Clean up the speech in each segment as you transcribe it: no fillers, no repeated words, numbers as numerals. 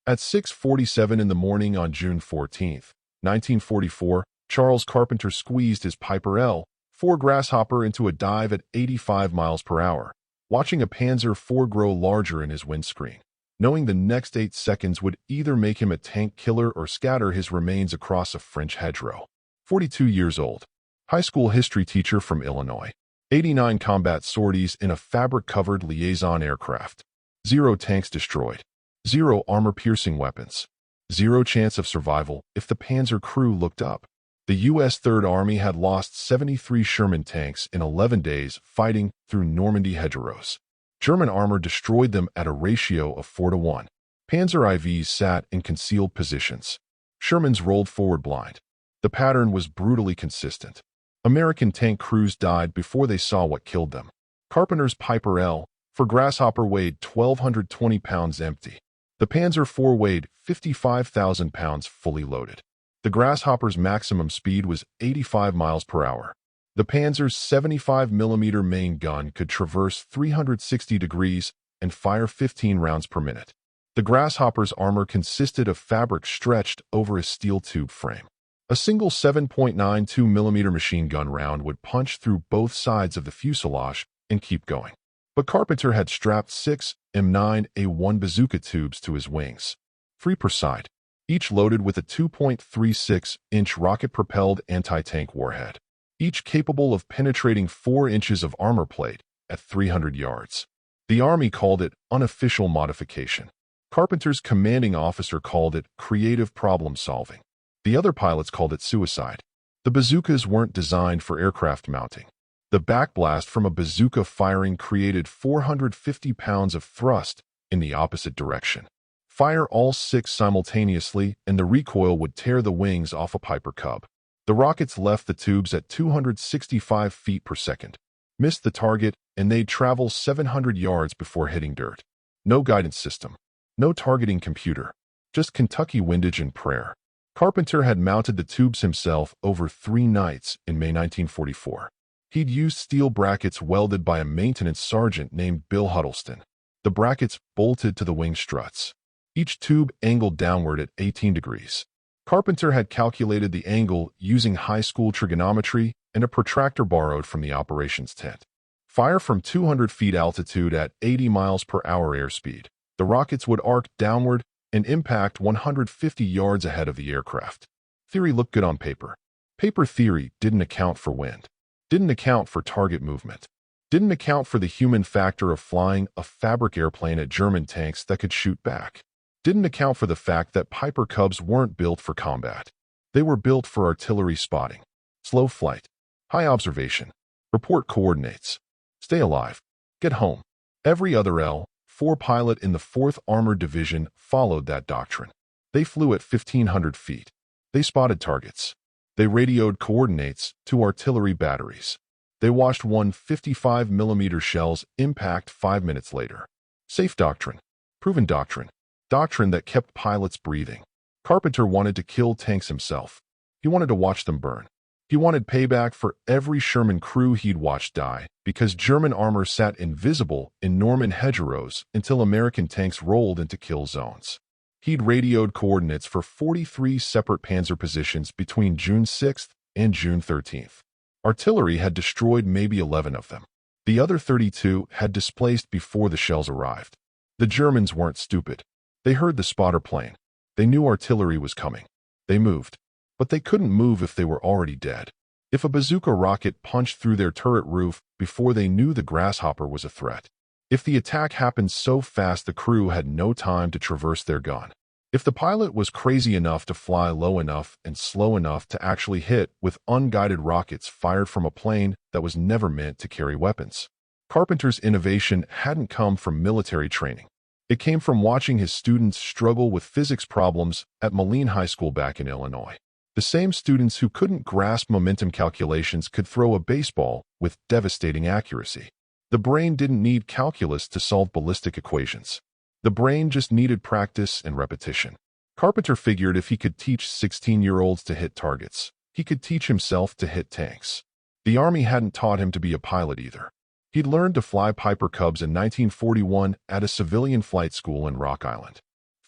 At 6:47 in the morning on June 14, 1944, Charles Carpenter squeezed his Piper L-4 Grasshopper into a dive at 85 miles per hour, watching a Panzer IV grow larger in his windscreen, knowing the next 8 seconds would either make him a tank killer or scatter his remains across a French hedgerow. 42 years old, high school history teacher from Illinois. 89 combat sorties in a fabric-covered liaison aircraft. 0 tanks destroyed. 0 armor-piercing weapons. 0 chance of survival if the Panzer crew looked up. The U.S. Third Army had lost 73 Sherman tanks in 11 days fighting through Normandy hedgerows. German armor destroyed them at a ratio of 4-to-1. Panzer IVs sat in concealed positions. Shermans rolled forward blind. The pattern was brutally consistent. American tank crews died before they saw what killed them. Carpenter's Piper L-4 Grasshopper weighed 1,220 pounds empty. The Panzer IV weighed 55,000 pounds fully loaded. The Grasshopper's maximum speed was 85 miles per hour. The Panzer's 75mm main gun could traverse 360 degrees and fire 15 rounds per minute. The Grasshopper's armor consisted of fabric stretched over a steel tube frame. A single 7.92mm machine gun round would punch through both sides of the fuselage and keep going. But Carpenter had strapped 6 M9A1 Bazooka tubes to his wings, 3 per side, each loaded with a 2.36-inch rocket-propelled anti-tank warhead, each capable of penetrating 4 inches of armor plate at 300 yards. The Army called it unofficial modification. Carpenter's commanding officer called it creative problem-solving. The other pilots called it suicide. The bazookas weren't designed for aircraft mounting. The backblast from a bazooka firing created 450 pounds of thrust in the opposite direction. Fire all 6 simultaneously and the recoil would tear the wings off a Piper Cub. The rockets left the tubes at 265 feet per second, missed the target, and they'd travel 700 yards before hitting dirt. No guidance system. No targeting computer. Just Kentucky windage and prayer. Carpenter had mounted the tubes himself over 3 nights in May 1944. He'd used steel brackets welded by a maintenance sergeant named Bill Huddleston. The brackets bolted to the wing struts. Each tube angled downward at 18 degrees. Carpenter had calculated the angle using high school trigonometry and a protractor borrowed from the operations tent. Fire from 200 feet altitude at 80 miles per hour airspeed. The rockets would arc downward and impact 150 yards ahead of the aircraft. Theory looked good on paper. Paper theory didn't account for wind. Didn't account for target movement. Didn't account for the human factor of flying a fabric airplane at German tanks that could shoot back. Didn't account for the fact that Piper Cubs weren't built for combat. They were built for artillery spotting, slow flight, high observation, report coordinates, stay alive, get home. Every other L-4 pilot in the 4th Armored Division followed that doctrine. They flew at 1,500 feet. They spotted targets. They radioed coordinates to artillery batteries. They watched 155mm shells impact 5 minutes later. Safe doctrine. Proven doctrine. Doctrine that kept pilots breathing. Carpenter wanted to kill tanks himself. He wanted to watch them burn. He wanted payback for every Sherman crew he'd watched die because German armor sat invisible in Norman hedgerows until American tanks rolled into kill zones. He'd radioed coordinates for 43 separate panzer positions between June 6th and June 13th. Artillery had destroyed maybe 11 of them. The other 32 had displaced before the shells arrived. The Germans weren't stupid. They heard the spotter plane. They knew artillery was coming. They moved. But they couldn't move if they were already dead. If a bazooka rocket punched through their turret roof before they knew the Grasshopper was a threat. If the attack happened so fast the crew had no time to traverse their gun. If the pilot was crazy enough to fly low enough and slow enough to actually hit with unguided rockets fired from a plane that was never meant to carry weapons. Carpenter's innovation hadn't come from military training. It came from watching his students struggle with physics problems at Moline High School back in Illinois. The same students who couldn't grasp momentum calculations could throw a baseball with devastating accuracy. The brain didn't need calculus to solve ballistic equations. The brain just needed practice and repetition. Carpenter figured if he could teach 16-year-olds to hit targets, he could teach himself to hit tanks. The Army hadn't taught him to be a pilot either. He'd learned to fly Piper Cubs in 1941 at a civilian flight school in Rock Island.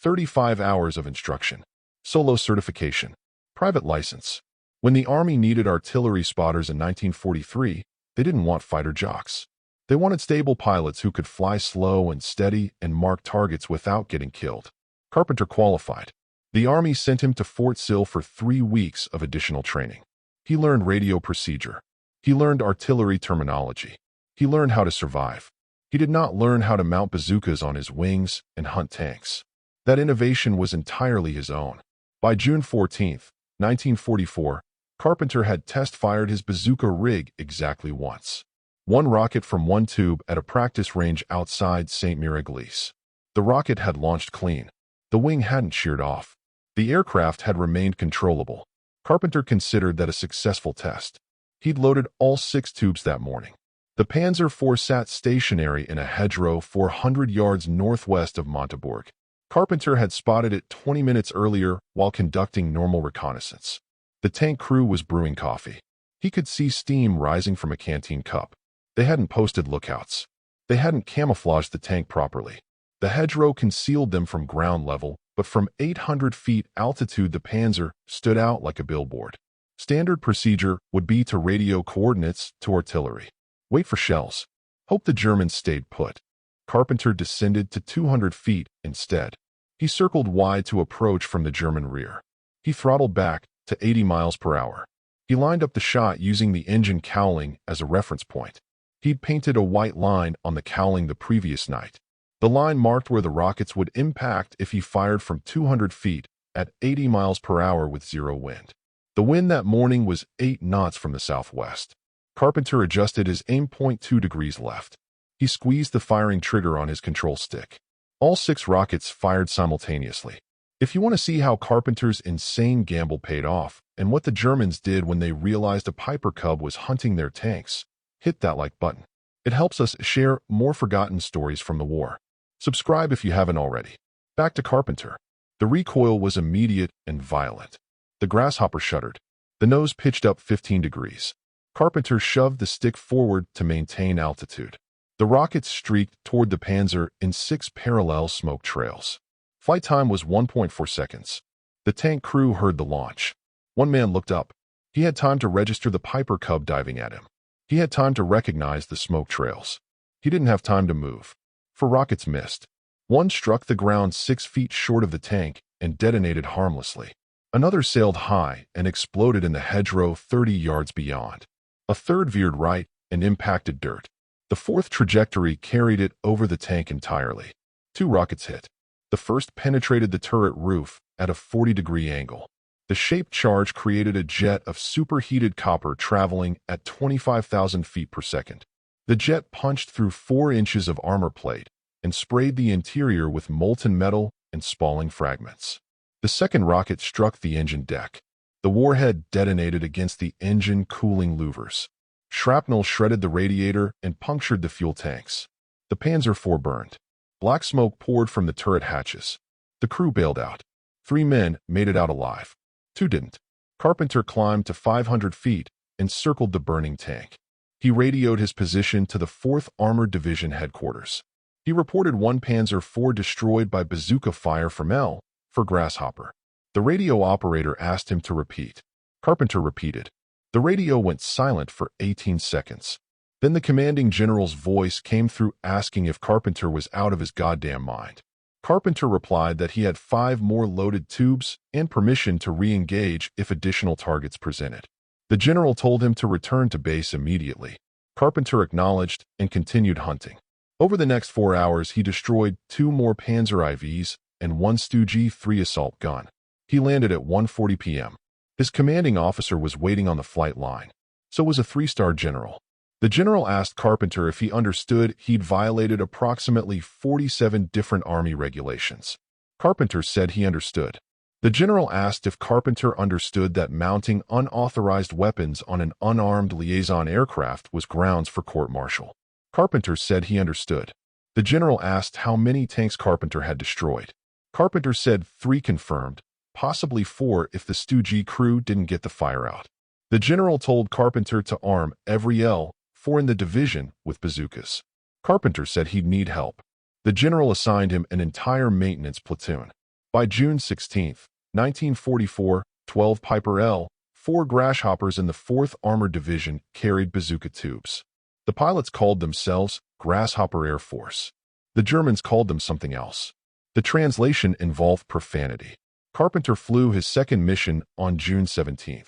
35 hours of instruction. Solo certification. Private license. When the Army needed artillery spotters in 1943, they didn't want fighter jocks. They wanted stable pilots who could fly slow and steady and mark targets without getting killed. Carpenter qualified. The Army sent him to Fort Sill for 3 weeks of additional training. He learned radio procedure. He learned artillery terminology. He learned how to survive. He did not learn how to mount bazookas on his wings and hunt tanks. That innovation was entirely his own. By June 14, 1944, Carpenter had test-fired his bazooka rig exactly once. One rocket from one tube at a practice range outside St. Miraglise. The rocket had launched clean. The wing hadn't sheared off. The aircraft had remained controllable. Carpenter considered that a successful test. He'd loaded all 6 tubes that morning. The Panzer IV sat stationary in a hedgerow 400 yards northwest of Magdeburg. Carpenter had spotted it 20 minutes earlier while conducting normal reconnaissance. The tank crew was brewing coffee. He could see steam rising from a canteen cup. They hadn't posted lookouts. They hadn't camouflaged the tank properly. The hedgerow concealed them from ground level, but from 800 feet altitude the Panzer stood out like a billboard. Standard procedure would be to radio coordinates to artillery. Wait for shells. Hope the Germans stayed put. Carpenter descended to 200 feet instead. He circled wide to approach from the German rear. He throttled back to 80 miles per hour. He lined up the shot using the engine cowling as a reference point. He'd painted a white line on the cowling the previous night. The line marked where the rockets would impact if he fired from 200 feet at 80 miles per hour with 0 wind. The wind that morning was 8 knots from the southwest. Carpenter adjusted his aim point 2 degrees left. He squeezed the firing trigger on his control stick. All 6 rockets fired simultaneously. If you want to see how Carpenter's insane gamble paid off and what the Germans did when they realized a Piper Cub was hunting their tanks, hit that like button. It helps us share more forgotten stories from the war. Subscribe if you haven't already. Back to Carpenter. The recoil was immediate and violent. The Grasshopper shuddered. The nose pitched up 15 degrees. Carpenter shoved the stick forward to maintain altitude. The rockets streaked toward the Panzer in 6 parallel smoke trails. Flight time was 1.4 seconds. The tank crew heard the launch. One man looked up. He had time to register the Piper Cub diving at him. He had time to recognize the smoke trails. He didn't have time to move. 4 rockets missed. One struck the ground 6 feet short of the tank and detonated harmlessly. Another sailed high and exploded in the hedgerow 30 yards beyond. A third veered right and impacted dirt. The 4th trajectory carried it over the tank entirely. 2 rockets hit. The first penetrated the turret roof at a 40-degree angle. The shaped charge created a jet of superheated copper traveling at 25,000 feet per second. The jet punched through 4 inches of armor plate and sprayed the interior with molten metal and spalling fragments. The second rocket struck the engine deck. The warhead detonated against the engine cooling louvers. Shrapnel shredded the radiator and punctured the fuel tanks. The Panzer IV burned. Black smoke poured from the turret hatches. The crew bailed out. 3 men made it out alive. 2 didn't. Carpenter climbed to 500 feet and circled the burning tank. He radioed his position to the 4th Armored Division headquarters. He reported 1 Panzer IV destroyed by bazooka fire from L for Grasshopper. The radio operator asked him to repeat. Carpenter repeated. The radio went silent for 18 seconds. Then the commanding general's voice came through asking if Carpenter was out of his goddamn mind. Carpenter replied that he had 5 more loaded tubes and permission to re-engage if additional targets presented. The general told him to return to base immediately. Carpenter acknowledged and continued hunting. Over the next 4 hours, he destroyed 2 more Panzer IVs and 1 Stu-G-3 assault gun. He landed at 1:40 p.m. His commanding officer was waiting on the flight line. So was a 3-star general. The general asked Carpenter if he understood he'd violated approximately 47 different Army regulations. Carpenter said he understood. The general asked if Carpenter understood that mounting unauthorized weapons on an unarmed liaison aircraft was grounds for court-martial. Carpenter said he understood. The general asked how many tanks Carpenter had destroyed. Carpenter said 3 confirmed, possibly 4 if the Stu-G crew didn't get the fire out. The general told Carpenter to arm every L4 in the division with bazookas. Carpenter said he'd need help. The general assigned him an entire maintenance platoon. By June 16, 1944, 12 Piper L, 4 Grasshoppers in the 4th Armored Division carried bazooka tubes. The pilots called themselves Grasshopper Air Force. The Germans called them something else. The translation involved profanity. Carpenter flew his second mission on June 17.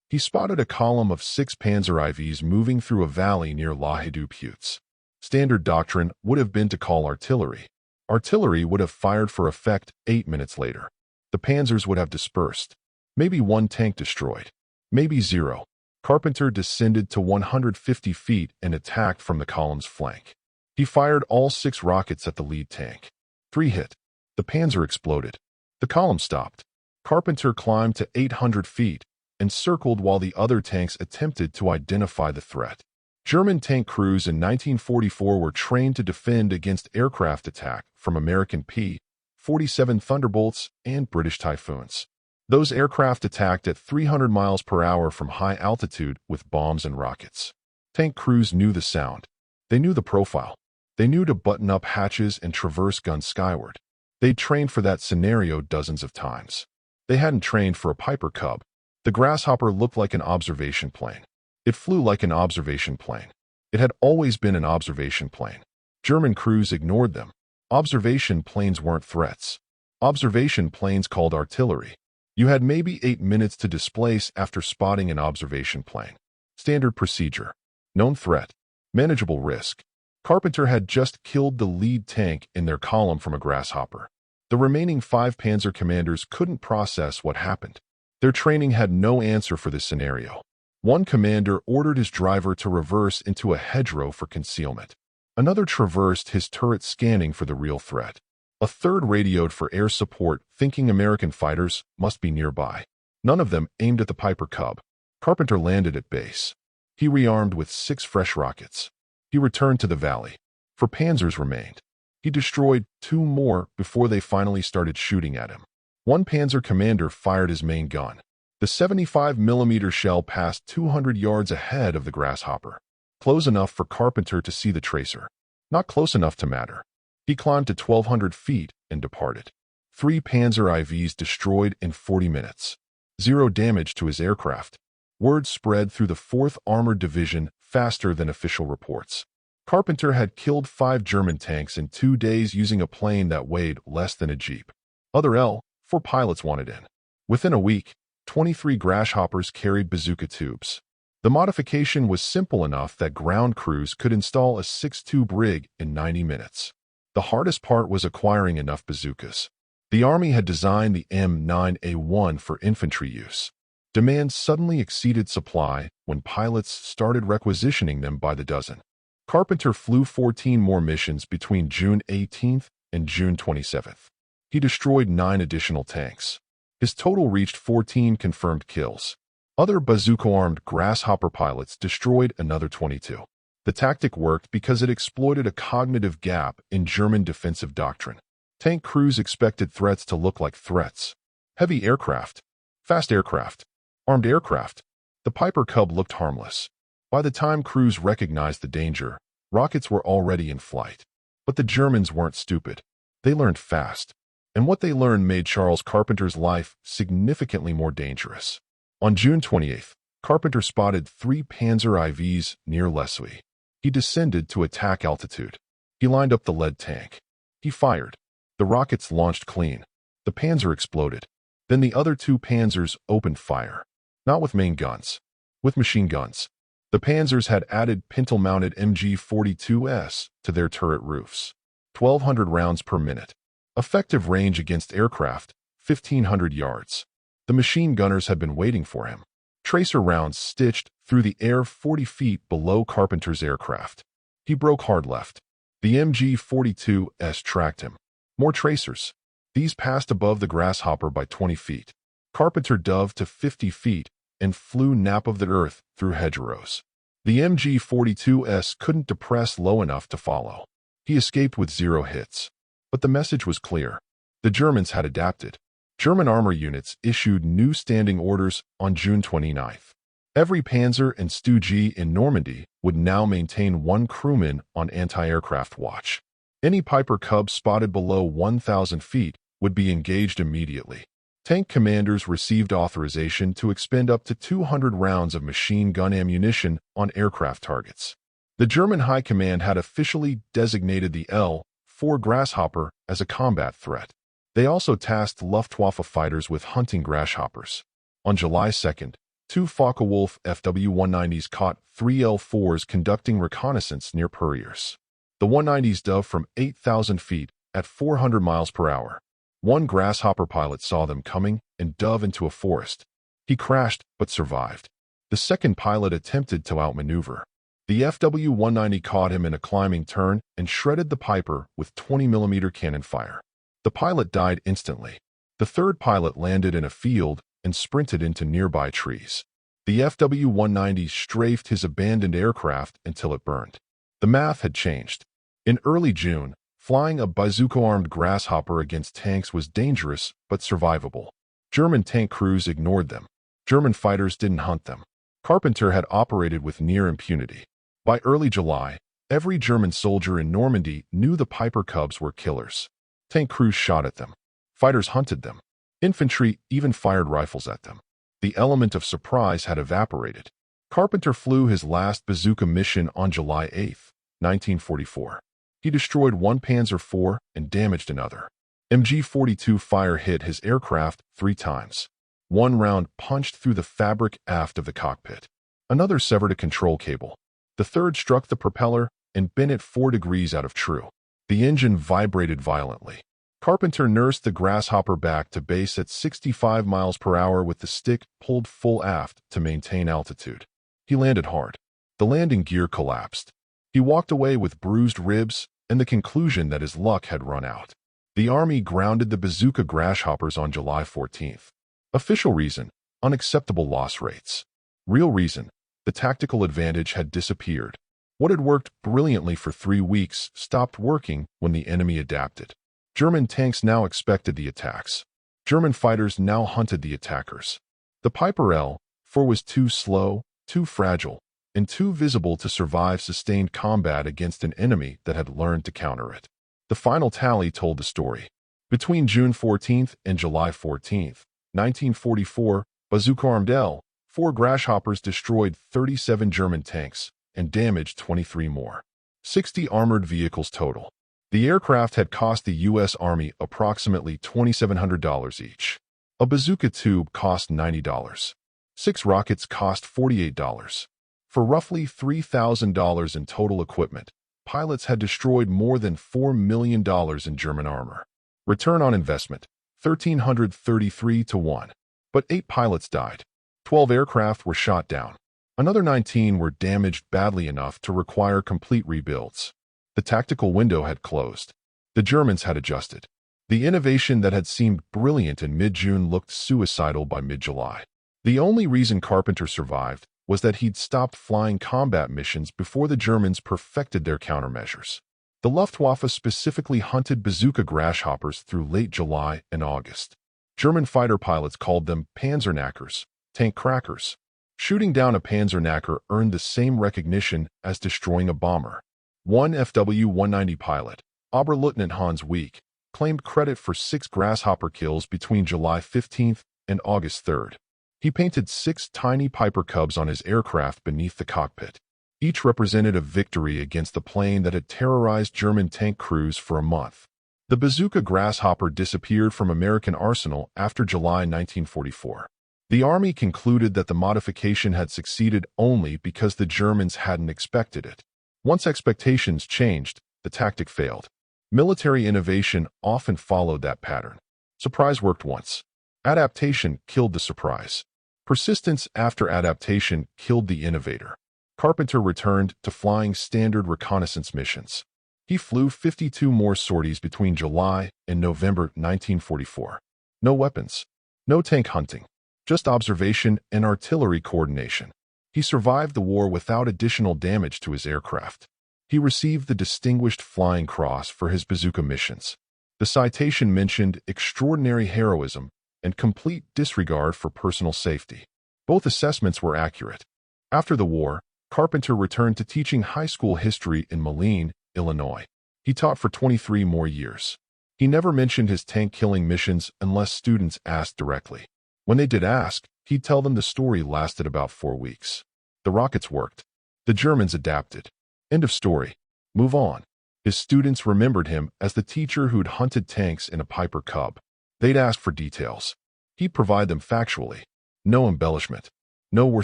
He spotted a column of 6 Panzer IVs moving through a valley near La Hadoupes. Standard doctrine would have been to call artillery. Artillery would have fired for effect 8 minutes later. The Panzers would have dispersed. Maybe 1 tank destroyed. Maybe 0. Carpenter descended to 150 feet and attacked from the column's flank. He fired all 6 rockets at the lead tank. 3 hit. The Panzer exploded. The column stopped. Carpenter climbed to 800 feet and circled while the other tanks attempted to identify the threat. German tank crews in 1944 were trained to defend against aircraft attack from American P-47 Thunderbolts and British Typhoons. Those aircraft attacked at 300 miles per hour from high altitude with bombs and rockets. Tank crews knew the sound. They knew the profile. They knew to button up hatches and traverse guns skyward. They'd trained for that scenario dozens of times. They hadn't trained for a Piper Cub. The Grasshopper looked like an observation plane. It flew like an observation plane. It had always been an observation plane. German crews ignored them. Observation planes weren't threats. Observation planes called artillery. You had maybe 8 minutes to displace after spotting an observation plane. Standard procedure. Known threat. Manageable risk. Carpenter had just killed the lead tank in their column from a Grasshopper. The remaining 5 Panzer commanders couldn't process what happened. Their training had no answer for this scenario. One commander ordered his driver to reverse into a hedgerow for concealment. Another traversed his turret scanning for the real threat. A third radioed for air support, thinking American fighters must be nearby. None of them aimed at the Piper Cub. Carpenter landed at base. He rearmed with 6 fresh rockets. He returned to the valley. 4 Panzers remained. He destroyed 2 more before they finally started shooting at him. One Panzer commander fired his main gun. The 75mm shell passed 200 yards ahead of the Grasshopper. Close enough for Carpenter to see the tracer. Not close enough to matter. He climbed to 1,200 feet and departed. 3 Panzer IVs destroyed in 40 minutes. 0 damage to his aircraft. Word spread through the 4th Armored Division faster than official reports. Carpenter had killed 5 German tanks in 2 days using a plane that weighed less than a jeep. Other L-4 pilots wanted in. Within a week, 23 Grasshoppers carried bazooka tubes. The modification was simple enough that ground crews could install a 6-tube rig in 90 minutes. The hardest part was acquiring enough bazookas. The Army had designed the M9A1 for infantry use. Demand suddenly exceeded supply when pilots started requisitioning them by the dozen. Carpenter flew 14 more missions between June 18th and June 27th. He destroyed 9 additional tanks. His total reached 14 confirmed kills. Other bazooka-armed Grasshopper pilots destroyed another 22. The tactic worked because it exploited a cognitive gap in German defensive doctrine. Tank crews expected threats to look like threats. Heavy aircraft, fast aircraft, armed aircraft. The Piper Cub looked harmless. By the time crews recognized the danger, rockets were already in flight. But the Germans weren't stupid. They learned fast. And what they learned made Charles Carpenter's life significantly more dangerous. On June 28th, Carpenter spotted 3 Panzer IVs near Lesuie. He descended to attack altitude. He lined up the lead tank. He fired. The rockets launched clean. The Panzer exploded. Then the other 2 Panzers opened fire. Not with main guns. With machine guns. The Panzers had added pintle-mounted MG-42s to their turret roofs. 1,200 rounds per minute. Effective range against aircraft, 1,500 yards. The machine gunners had been waiting for him. Tracer rounds stitched through the air 40 feet below Carpenter's aircraft. He broke hard left. The MG-42s tracked him. More tracers. These passed above the Grasshopper by 20 feet. Carpenter dove to 50 feet and flew nap of the earth through hedgerows. The MG-42s couldn't depress low enough to follow. He escaped with 0 hits. But the message was clear. The Germans had adapted. German armor units issued new standing orders on June 29th. Every Panzer and Stug in Normandy would now maintain 1 crewman on anti-aircraft watch. Any Piper Cub spotted below 1,000 feet would be engaged immediately. Tank commanders received authorization to expend up to 200 rounds of machine gun ammunition on aircraft targets. The German High Command had officially designated the L-4 Grasshopper as a combat threat. They also tasked Luftwaffe fighters with hunting Grasshoppers. On July 2nd, 2 Focke-Wulf FW-190s caught 3 L-4s conducting reconnaissance near Perriers. The 190s dove from 8,000 feet at 400 miles per hour. One Grasshopper pilot saw them coming and dove into a forest. He crashed but survived. The second pilot attempted to outmaneuver. The FW-190 caught him in a climbing turn and shredded the Piper with 20mm cannon fire. The pilot died instantly. The third pilot landed in a field and sprinted into nearby trees. The FW-190 strafed his abandoned aircraft until it burned. The math had changed. In early June, flying a bazooka-armed Grasshopper against tanks was dangerous but survivable. German tank crews ignored them. German fighters didn't hunt them. Carpenter had operated with near impunity. By early July, every German soldier in Normandy knew the Piper Cubs were killers. Tank crews shot at them. Fighters hunted them. Infantry even fired rifles at them. The element of surprise had evaporated. Carpenter flew his last bazooka mission on July 8, 1944. He destroyed one Panzer IV and damaged another. MG-42 fire hit his aircraft 3 times. One round punched through the fabric aft of the cockpit. Another severed a control cable. The third struck the propeller and bent it 4 degrees out of true. The engine vibrated violently. Carpenter nursed the Grasshopper back to base at 65 miles per hour with the stick pulled full aft to maintain altitude. He landed hard. The landing gear collapsed. He walked away with bruised ribs and the conclusion that his luck had run out. The Army grounded the Bazooka Grasshoppers on July 14th. Official reason: unacceptable loss rates. Real reason: the tactical advantage had disappeared. What had worked brilliantly for 3 weeks stopped working when the enemy adapted. German tanks now expected the attacks. German fighters now hunted the attackers. The Piper L-4 was too slow, too fragile, and too visible to survive sustained combat against an enemy that had learned to counter it. The final tally told the story. Between June 14th and July 14th, 1944, bazooka-armed L-4 Grasshoppers destroyed 37 German tanks and damaged 23 more. 60 armored vehicles total. The aircraft had cost the U.S. Army approximately $2,700 each. A bazooka tube cost $90. 6 rockets cost $48. For roughly $3,000 in total equipment, pilots had destroyed more than $4 million in German armor. Return on investment: 1,333 to 1. But 8 pilots died. 12 aircraft were shot down. Another 19 were damaged badly enough to require complete rebuilds. The tactical window had closed. The Germans had adjusted. The innovation that had seemed brilliant in mid-June looked suicidal by mid-July. The only reason Carpenter survived was that he'd stopped flying combat missions before the Germans perfected their countermeasures. The Luftwaffe specifically hunted bazooka Grasshoppers through late July and August. German fighter pilots called them Panzerknackers, tank crackers. Shooting down a Panzerknacker earned the same recognition as destroying a bomber. One FW-190 pilot, Oberleutnant Hans Wieck, claimed credit for 6 Grasshopper kills between July 15th and August 3rd. He painted 6 tiny Piper Cubs on his aircraft beneath the cockpit. Each represented a victory against the plane that had terrorized German tank crews for a month. The bazooka Grasshopper disappeared from American arsenal after July 1944. The Army concluded that the modification had succeeded only because the Germans hadn't expected it. Once expectations changed, the tactic failed. Military innovation often followed that pattern. Surprise worked once. Adaptation killed the surprise. Persistence after adaptation killed the innovator. Carpenter returned to flying standard reconnaissance missions. He flew 52 more sorties between July and November 1944. No weapons. No tank hunting. Just observation and artillery coordination. He survived the war without additional damage to his aircraft. He received the Distinguished Flying Cross for his bazooka missions. The citation mentioned extraordinary heroism and complete disregard for personal safety. Both assessments were accurate. After the war, Carpenter returned to teaching high school history in Moline, Illinois. He taught for 23 more years. He never mentioned his tank-killing missions unless students asked directly. When they did ask, he'd tell them the story lasted about 4 weeks. The rockets worked. The Germans adapted. End of story. Move on. His students remembered him as the teacher who'd hunted tanks in a Piper Cub. They'd ask for details. He'd provide them factually. No embellishment. No war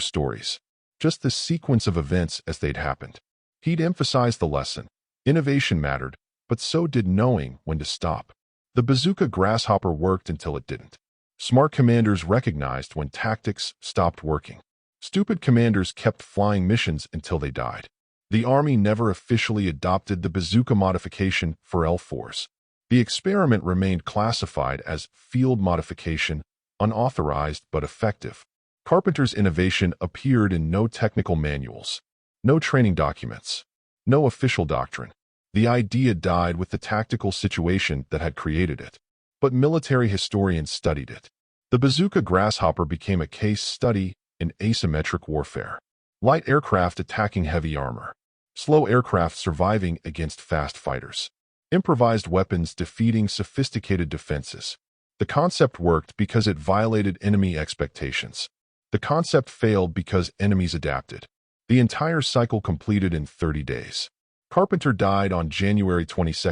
stories. Just the sequence of events as they'd happened. He'd emphasize the lesson. Innovation mattered, but so did knowing when to stop. The Bazooka Grasshopper worked until it didn't. Smart commanders recognized when tactics stopped working. Stupid commanders kept flying missions until they died. The Army never officially adopted the Bazooka modification for L4s. The experiment remained classified as field modification, unauthorized but effective. Carpenter's innovation appeared in no technical manuals, no training documents, no official doctrine. The idea died with the tactical situation that had created it. But military historians studied it. The Bazooka Grasshopper became a case study in asymmetric warfare. Light aircraft attacking heavy armor. Slow aircraft surviving against fast fighters. Improvised weapons defeating sophisticated defenses. The concept worked because it violated enemy expectations. The concept failed because enemies adapted. The entire cycle completed in 30 days. Carpenter died on January 22,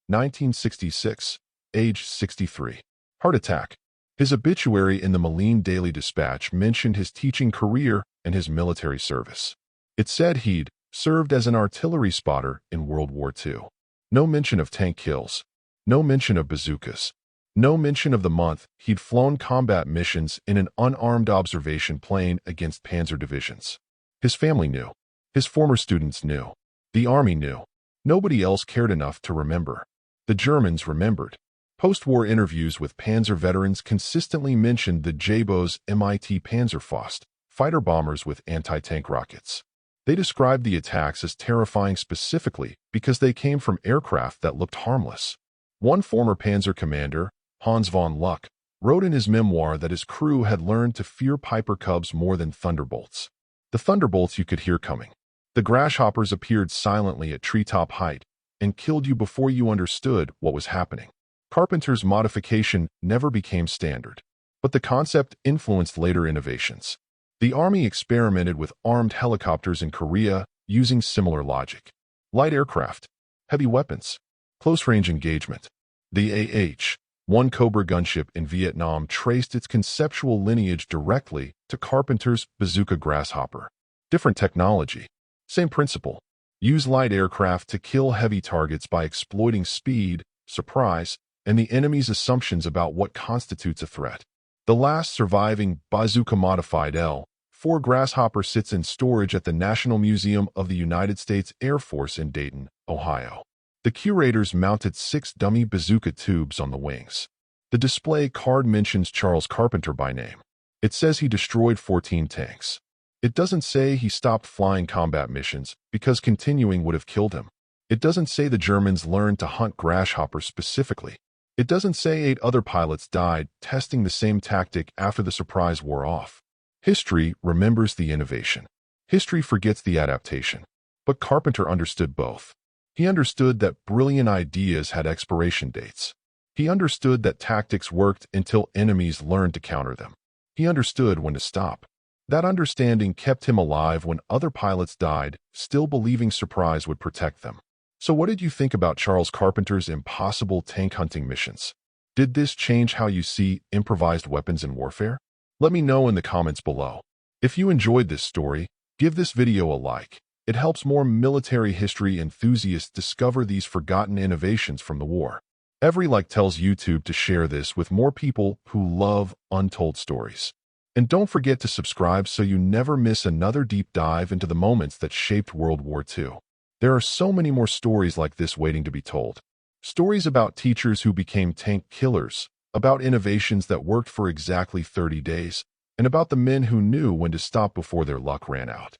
1966, age 63. Heart attack. His obituary in the Moline Daily Dispatch mentioned his teaching career and his military service. It said he'd served as an artillery spotter in World War II. No mention of tank kills. No mention of bazookas. No mention of the month he'd flown combat missions in an unarmed observation plane against panzer divisions. His family knew. His former students knew. The Army knew. Nobody else cared enough to remember. The Germans remembered. Post-war interviews with Panzer veterans consistently mentioned the Jabos MIT Panzerfaust, fighter bombers with anti-tank rockets. They described the attacks as terrifying specifically because they came from aircraft that looked harmless. One former Panzer commander, Hans von Luck, wrote in his memoir that his crew had learned to fear Piper Cubs more than Thunderbolts. The Thunderbolts you could hear coming. The Grasshoppers appeared silently at treetop height and killed you before you understood what was happening. Carpenter's modification never became standard, but the concept influenced later innovations. The Army experimented with armed helicopters in Korea using similar logic. Light aircraft, heavy weapons, close-range engagement. The AH-1 Cobra gunship in Vietnam traced its conceptual lineage directly to Carpenter's Bazooka Grasshopper. Different technology, same principle. Use light aircraft to kill heavy targets by exploiting speed, surprise, and the enemy's assumptions about what constitutes a threat. The last surviving Bazooka-modified L-4 Grasshopper sits in storage at the National Museum of the United States Air Force in Dayton, Ohio. The curators mounted 6 dummy bazooka tubes on the wings. The display card mentions Charles Carpenter by name. It says he destroyed 14 tanks. It doesn't say he stopped flying combat missions because continuing would have killed him. It doesn't say the Germans learned to hunt grasshoppers specifically. It doesn't say 8 other pilots died testing the same tactic after the surprise wore off. History remembers the innovation. History forgets the adaptation. But Carpenter understood both. He understood that brilliant ideas had expiration dates. He understood that tactics worked until enemies learned to counter them. He understood when to stop. That understanding kept him alive when other pilots died, still believing surprise would protect them. So what did you think about Charles Carpenter's impossible tank hunting missions? Did this change how you see improvised weapons in warfare? Let me know in the comments below. If you enjoyed this story, give this video a like. It helps more military history enthusiasts discover these forgotten innovations from the war. Every like tells YouTube to share this with more people who love untold stories. And don't forget to subscribe so you never miss another deep dive into the moments that shaped World War II. There are so many more stories like this waiting to be told. Stories about teachers who became tank killers, about innovations that worked for exactly 30 days, and about the men who knew when to stop before their luck ran out.